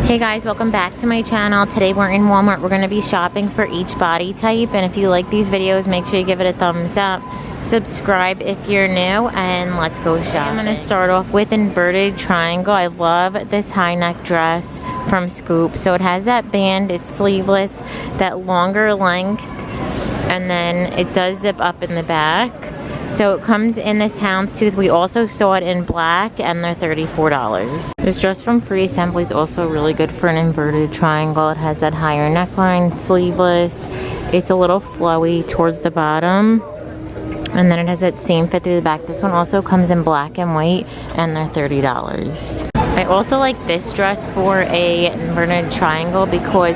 Hey guys, welcome back to my channel. Today we're in Walmart. We're going to be shopping for each body type, and if you like these videos, make sure you give it a thumbs up. Subscribe if you're new, and let's go shopping. I'm going to start off with inverted triangle. I love this high neck dress from Scoop. So it has that band, it's sleeveless, that longer length, and then it does zip up in the back. So it comes in this houndstooth. We also saw it in black, and they're $34. This dress from Free Assembly is also really good for an inverted triangle. It has that higher neckline, sleeveless. It's a little flowy towards the bottom, and then it has that same fit through the back. This one also comes in black and white, and they're $30. I also like this dress for a inverted triangle because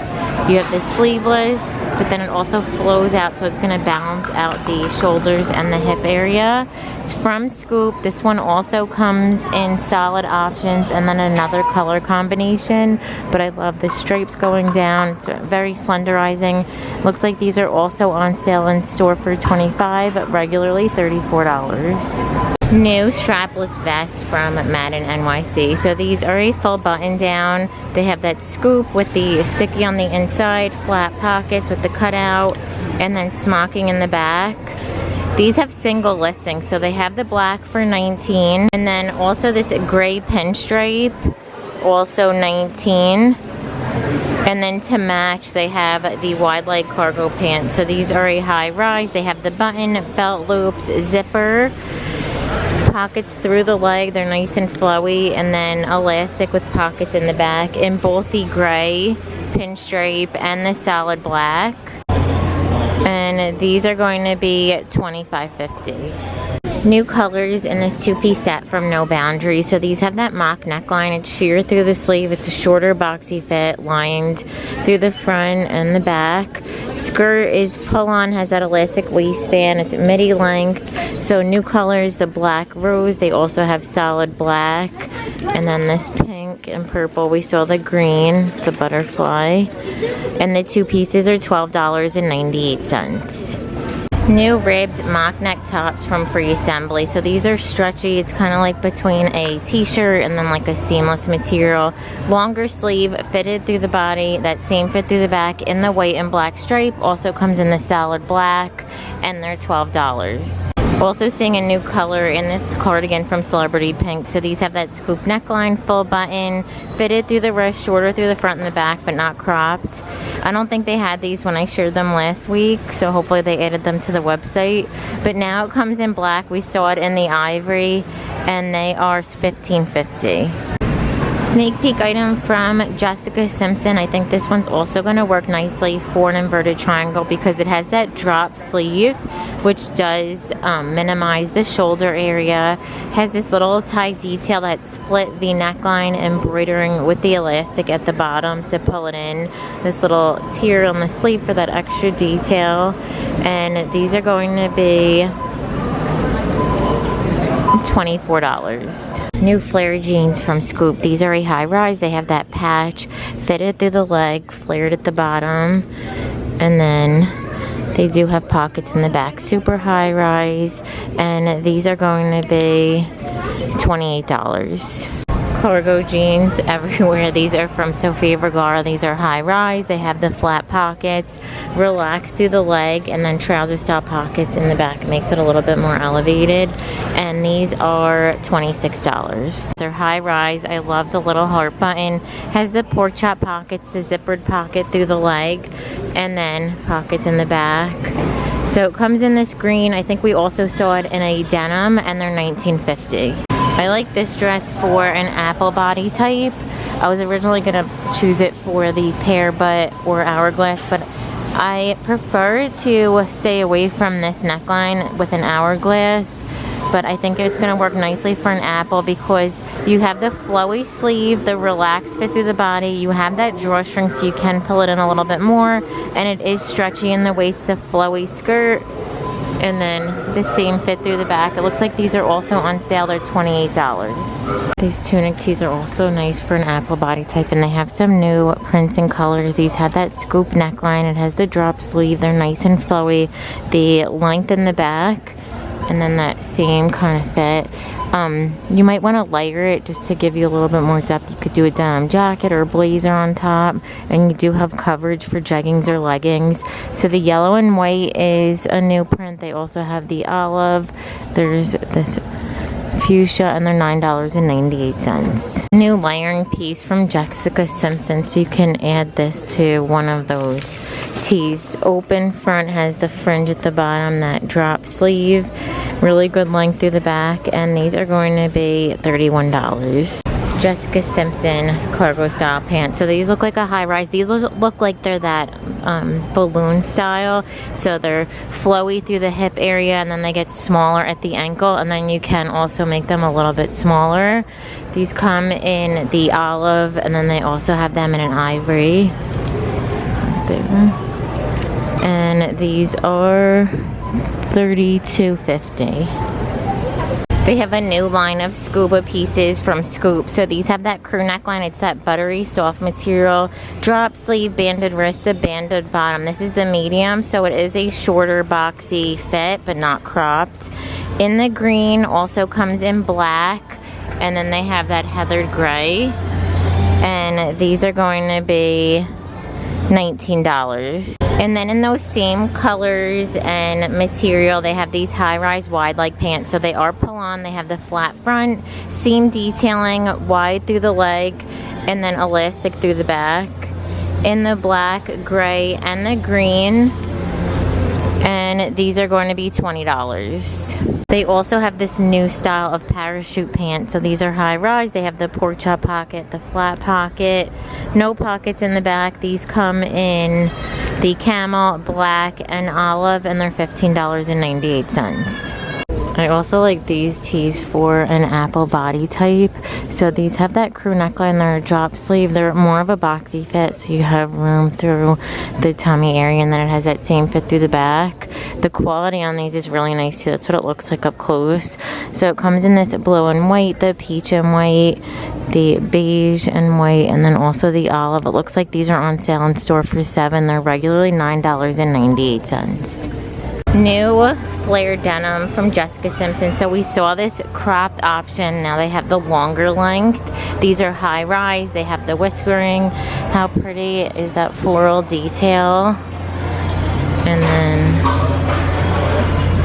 you have the sleeveless, but then it also flows out, so it's going to balance out the shoulders and the hip area. It's from Scoop. This one also comes in solid options and then another color combination, but I love the stripes going down. It's very slenderizing. Looks like these are also on sale in store for $25, regularly $34. New strapless vest from Madden NYC. So these are a full button down. They have that scoop with the sticky on the inside, flat pockets with the cutout, and then smocking in the back. These have single listings, so they have the black for $19, and then also this gray pinstripe, also $19. And then to match, they have the wide leg cargo pants. So these are a high rise. They have the button, belt loops, zipper, pockets through the leg. They're nice and flowy, and then elastic with pockets in the back in both the gray pinstripe and the solid black. And these are going to be $25.50. New colors in this two-piece set from No Boundaries. So these have that mock neckline. It's sheer through the sleeve. It's a shorter boxy fit, lined through the front and the back. Skirt is pull-on, has that elastic waistband. It's midi length. So new colors, the black rose. They also have solid black. And then this pink and purple. We saw the green. It's a butterfly. And the two pieces are $12.98. New ribbed mock neck tops from Free Assembly. So these are stretchy. It's kind of like between a t-shirt and then like a seamless material. Longer sleeve, fitted through the body. That same fit through the back in the white and black stripe. Also comes in the solid black, and they're $12. Also seeing a new color in this cardigan from Celebrity Pink. So these have that scoop neckline, full button, fitted through the wrist, shorter through the front and the back, but not cropped. I don't think they had these when I shared them last week, so hopefully they added them to the website. But now it comes in black. We saw it in the ivory, and they are $15.50. Sneak peek item from Jessica Simpson. I think this one's also going to work nicely for an inverted triangle because it has that drop sleeve, which does minimize the shoulder area. Has this little tie detail, that split V neckline, embroidering with the elastic at the bottom to pull it in. This little tier on the sleeve for that extra detail. And these are going to be $24. New flare jeans from Scoop. These are a high rise. They have that patch fitted through the leg, flared at the bottom, and then they do have pockets in the back. Super high rise, and these are going to be $28. Cargo jeans everywhere. These are from Sofia Vergara. These are high rise. They have the flat pockets, relaxed through the leg, and then trouser style pockets in the back. It makes it a little bit more elevated. And these are $26. They're high rise. I love the little heart button. Has the pork chop pockets, the zippered pocket through the leg, and then pockets in the back. So it comes in this green. I think we also saw it in a denim, and they're $19.50. I like this dress for an apple body type. I was originally gonna choose it for the PEAR or Hourglass, but I prefer to stay away from this neckline with an Hourglass. But I think it's gonna work nicely for an apple because you have the flowy sleeve, the relaxed fit through the body. You have that drawstring so you can pull it in a little bit more, and it is stretchy in the waist, a flowy skirt. And then the same fit through the back. It looks like these are also on sale. They're $28. These tunic tees are also nice for an apple body type, and they have some new prints and colors. These have that scoop neckline. It has the drop sleeve. They're nice and flowy. The length in the back, and then that same kind of fit. You might want to layer it just to give you a little bit more depth. You could do a denim jacket or a blazer on top, and you do have coverage for jeggings or leggings. So the yellow and white is a new print. They also have the olive. There's this fuchsia, and they're $9.98. New layering piece from Jessica Simpson, so you can add this to one of those tees. Open front, has the fringe at the bottom, that drop sleeve, really good length through the back, and these are going to be $31. Jessica Simpson cargo style pants. So these look like a high rise. These look like they're that balloon style. So they're flowy through the hip area, and then they get smaller at the ankle, and then you can also make them a little bit smaller. These come in the olive, and then they also have them in an ivory. Big one. And these are $32.50. They have a new line of Scuba pieces from Scoop. So these have that crew neckline. It's that buttery soft material. Drop sleeve, banded wrist, the banded bottom. This is the medium, so it is a shorter boxy fit, but not cropped. In the green, also comes in black. And then they have that heathered gray. And these are going to be $19. And then in those same colors and material, they have these high-rise wide leg pants. So they are pull-on. They have the flat front, seam detailing, wide through the leg, and then elastic through the back. In the black, gray, and the green. And these are going to be $20. They also have this new style of parachute pants. So these are high-rise. They have the pork chop pocket, the flat pocket, no pockets in the back. These come in the camel, black, and olive, and they're $15.98. I also like these tees for an apple body type. So these have that crew neckline. They're a drop sleeve. They're more of a boxy fit, so you have room through the tummy area, and then it has that same fit through the back. The quality on these is really nice too. That's what it looks like up close. So it comes in this blue and white, the peach and white, the beige and white, and then also the olive. It looks like these are on sale in store for $7. They're regularly $9.98. New flare denim from Jessica Simpson. So we saw this cropped option. Now they have the longer length. These are high rise. They have the whiskering. How pretty is that floral detail? And then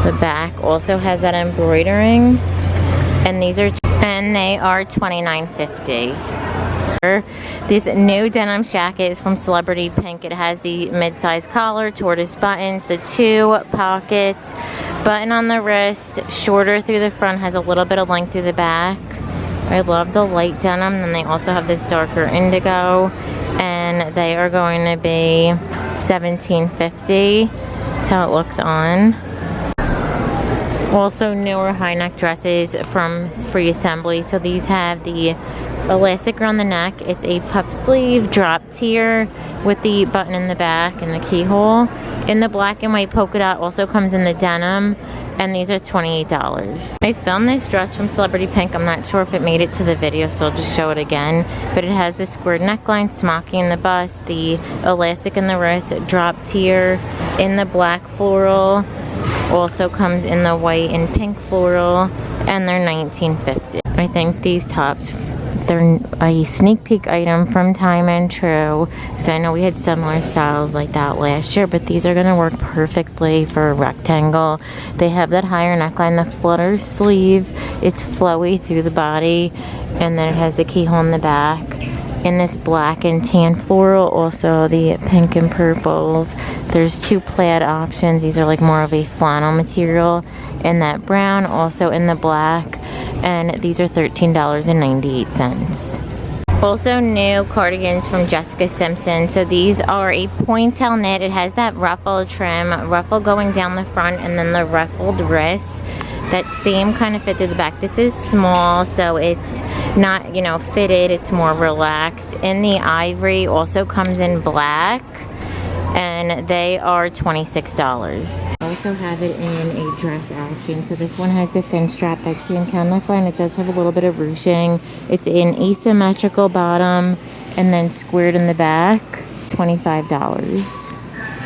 the back also has that embroidering. And these are they are $29.50. This new denim jacket is from Celebrity Pink. It has the mid-size collar, tortoise buttons, the 2 pockets, button on the wrist, shorter through the front, has a little bit of length through the back. I love the light denim. Then they also have this darker indigo, and they are going to be $17.50. That's how it looks on. Also newer high neck dresses from Free Assembly. So these have the elastic around the neck. It's a puff sleeve, drop tier with the button in the back and the keyhole. In the black and white polka dot, also comes in the denim, and these are $28. I filmed this dress from Celebrity Pink. I'm not sure if it made it to the video, so I'll just show it again. But it has the squared neckline, smocky in the bust, the elastic in the wrist, drop tier in the black floral. Also comes in the white and pink floral, and they're $19.50. I think these tops, they're a sneak peek item from Time and True. So I know we had similar styles like that last year, but these are going to work perfectly for a rectangle. They have that higher neckline, the Flutter sleeve. It's flowy through the body, and then it has the keyhole in the back. In this black and tan floral, also the pink and purples. There's 2 plaid options. These are like more of a flannel material. In that brown, also in the black, and these are $13.98. Also new cardigans from Jessica Simpson. So these are a Pointelle knit. It has that ruffle trim, ruffle going down the front, and then the ruffled wrists. That same kind of fit through the back. This is small, so it's not, you know, fitted. It's more relaxed. In the ivory, also comes in black, and they are $26. I also have it in a dress option. So this one has the thin strap, that same cow neckline. It does have a little bit of ruching. It's in asymmetrical bottom and then squared in the back, $25.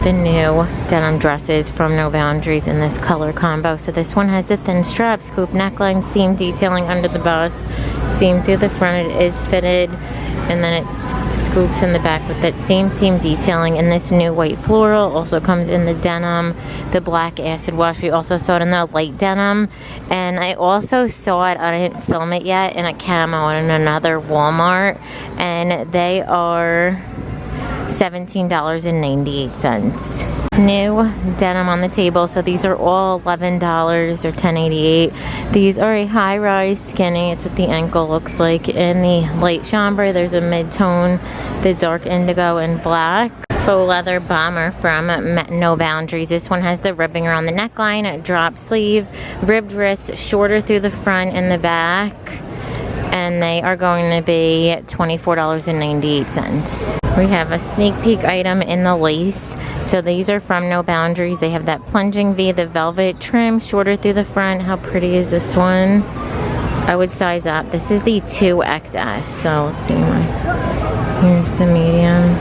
the new denim dresses from No Boundaries in this color combo. So this one has the thin strap, scoop neckline, seam detailing under the bust, seam through the front. It is fitted, and then it scoops in the back with that same seam detailing. And this new white floral also comes in the denim, the black acid wash. We also saw it in the light denim, and I also saw it, I didn't film it yet, in a camo in another Walmart, and they are $17.98. New denim on the table. So these are all $11 or $10.88. These are a high-rise skinny. It's what the ankle looks like. In the light chambray, there's a mid-tone, the dark indigo, and black. Faux leather bomber from No Boundaries. This one has the ribbing around the neckline, drop sleeve, ribbed wrist, shorter through the front and the back. And they are going to be $24.98. We have a sneak peek item in the lace. So these are from No Boundaries. They have that plunging V, the velvet trim, shorter through the front. How pretty is this one? I would size up. This is the 2XS. So let's see. Here's the medium.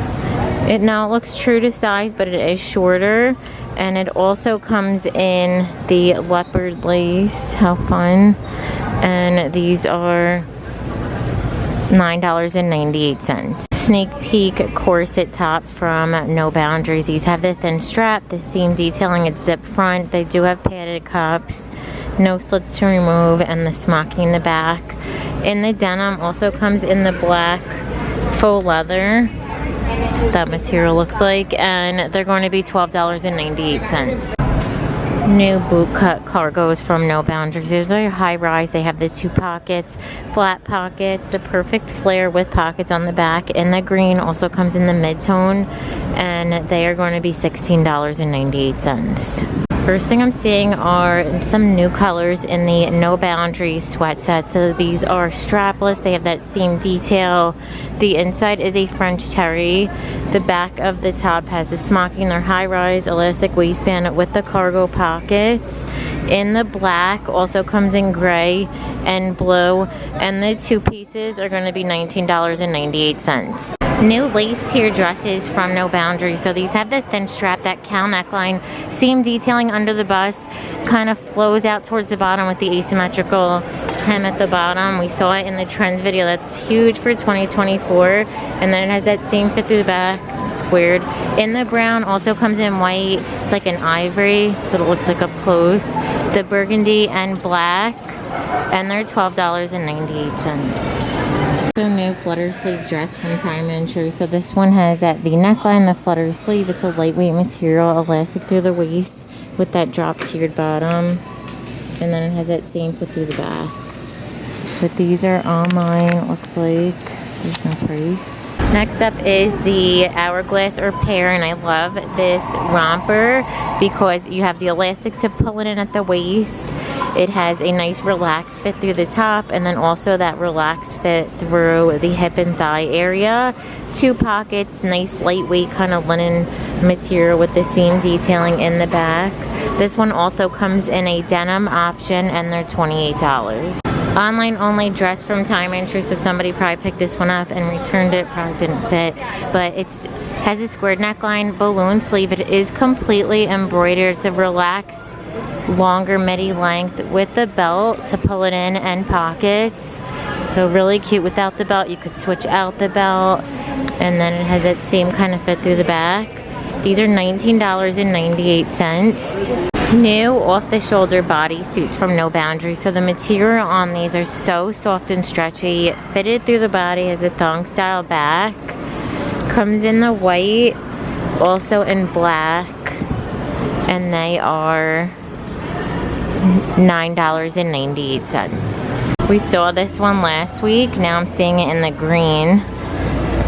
It now looks true to size, but it is shorter. And it also comes in the leopard lace. How fun. And these are $9.98. Sneak peek corset tops from No Boundaries. These have the thin strap, the seam detailing, it's zip front. They do have padded cups, no slits to remove, and the smocking in the back. In the denim also comes in the black faux leather. That's what that material looks like, and they're going to be $12.98. New boot cut cargos from No Boundaries. These are high rise. They have the 2 pockets, flat pockets, the perfect flare with pockets on the back. And the green also comes in the mid-tone, and they are going to be $16.98. First thing I'm seeing are some new colors in the No Boundaries sweat set. So these are strapless. They have that seam detail. The inside is a French terry. The back of the top has the smocking. They're high-rise elastic waistband with the cargo pockets. In the black, also comes in gray and blue. And the 2 pieces are going to be $19.98. New lace tier dresses from No Boundaries. So these have the thin strap, that cow neckline, seam detailing under the bust, kind of flows out towards the bottom with the asymmetrical hem at the bottom. We saw it in the trends video. That's huge for 2024. And then it has that same fit through the back, squared. In the brown, also comes in white. It's like an ivory, so it looks like up close. The burgundy and black, and they're $12.98. So new flutter sleeve dress from Time & Tru. So this one has that V neckline, the flutter sleeve. It's a lightweight material, elastic through the waist with that drop tiered bottom. And then it has that same fit through the back. But these are online, it looks like. There's no price. Next up is the Hourglass or PEAR, and I love this romper because you have the elastic to pull it in at the waist. It has a nice relaxed fit through the top, and then also that relaxed fit through the hip and thigh area. 2 pockets, nice lightweight kind of linen material with the seam detailing in the back. This one also comes in a denim option, and they're $28. Online only dress from Time & Tru, so somebody probably picked this one up and returned it, probably didn't fit, but it has a squared neckline, balloon sleeve. It is completely embroidered. It's a relaxed, longer midi length with the belt to pull it in and pockets. So really cute without the belt. You could switch out the belt, and then it has that same kind of fit through the back. These are $19.98. New off-the-shoulder bodysuits from No Boundaries. So the material on these are so soft and stretchy. Fitted through the body, has a thong style back. Comes in the white, also in black, and they are $9.98. We saw this one last week. Now I'm seeing it in the green.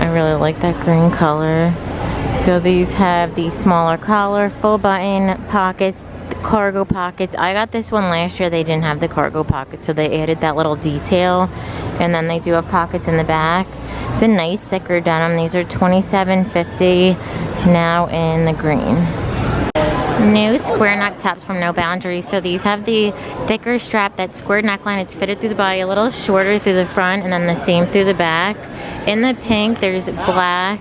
I really like that green color. So these have the smaller collar, full button pockets, cargo pockets. I got this one last year. They didn't have the cargo pockets, so they added that little detail. And then they do have pockets in the back. It's a nice thicker denim. These are $27.50 now in the green. New square neck tops from No Boundaries. So these have the thicker strap, that square neckline. It's fitted through the body, a little shorter through the front, and then the same through the back. In the pink, there's black,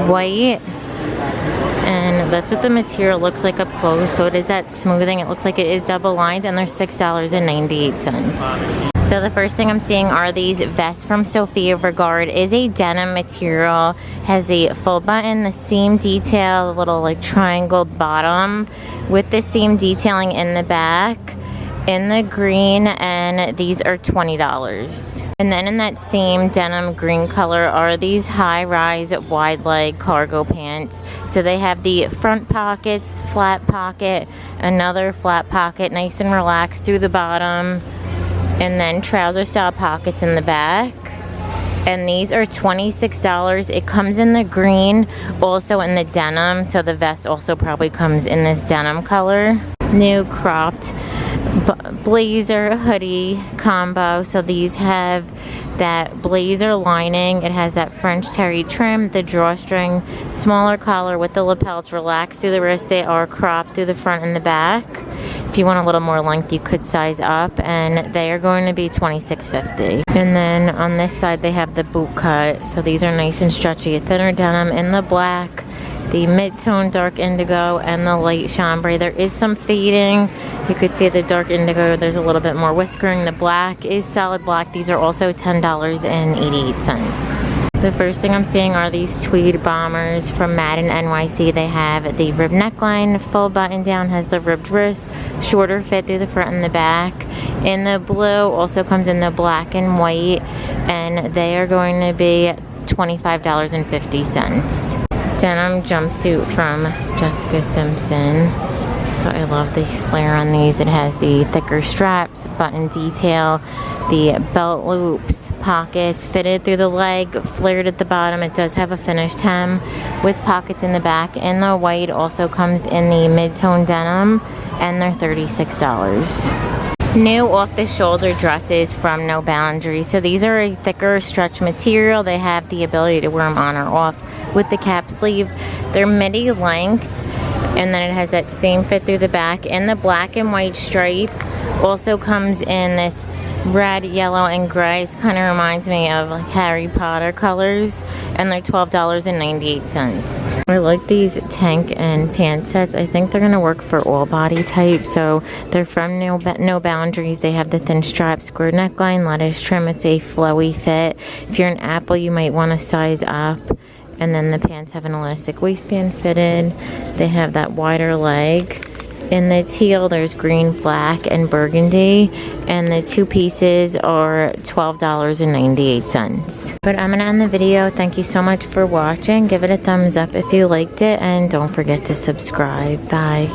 white, And that's what the material looks like up close. So it is that smoothing. It looks like it is double lined, and they're $6.98. So the first thing I'm seeing are these vests from Sofia Vergara. It is a denim material, has a full button, the seam detail, a little like triangled bottom with the seam detailing in the back in the green, and these are $20. And then in that same denim green color are these high-rise wide leg cargo pants. So they have the front pockets, flat pocket, another flat pocket, nice and relaxed through the bottom, and then trouser style pockets in the back. And these are $26. It comes in the green, also in the denim, so the vest also probably comes in this denim color. New cropped blazer hoodie combo. So these have that blazer lining, it has that French terry trim, the drawstring, smaller collar with the lapels relaxed through the wrist. They are cropped through the front and the back. If you want a little more length, you could size up, and they are going to be $26.50. And then on this side they have the boot cut. So these are nice and stretchy, a thinner denim in the black, the mid-tone dark indigo, and the light chambray. There is some fading. You could see the dark indigo, there's a little bit more whiskering. The black is solid black. These are also $10.88. The first thing I'm seeing are these tweed bombers from Madden NYC. They have the ribbed neckline, full button down, has the ribbed wrist, shorter fit through the front and the back. In the blue, also comes in the black and white, and they are going to be $25.50. Denim jumpsuit from Jessica Simpson. So I love the flare on these. It has the thicker straps, button detail, the belt loops, pockets, fitted through the leg, flared at the bottom. It does have a finished hem with pockets in the back. And the white also comes in the mid-tone denim, and they're $36. New off-the-shoulder dresses from No Boundaries. So these are a thicker stretch material. They have the ability to wear them on or off with the cap sleeve. They're midi length, and then it has that same fit through the back, and the black and white stripe also comes in this red, yellow, and gray. It kind of reminds me of like Harry Potter colors, and they're $12.98. I like these tank and pant sets. I think they're gonna work for all body types. So they're from No Boundaries. They have the thin strap, square neckline, lettuce trim. It's a flowy fit. If you're an apple, you might want to size up. And then the pants have an elastic waistband fitted. They have that wider leg. In the teal, there's green, black, and burgundy. And the two pieces are $12.98. But I'm gonna end the video. Thank you so much for watching. Give it a thumbs up if you liked it, and don't forget to subscribe. Bye.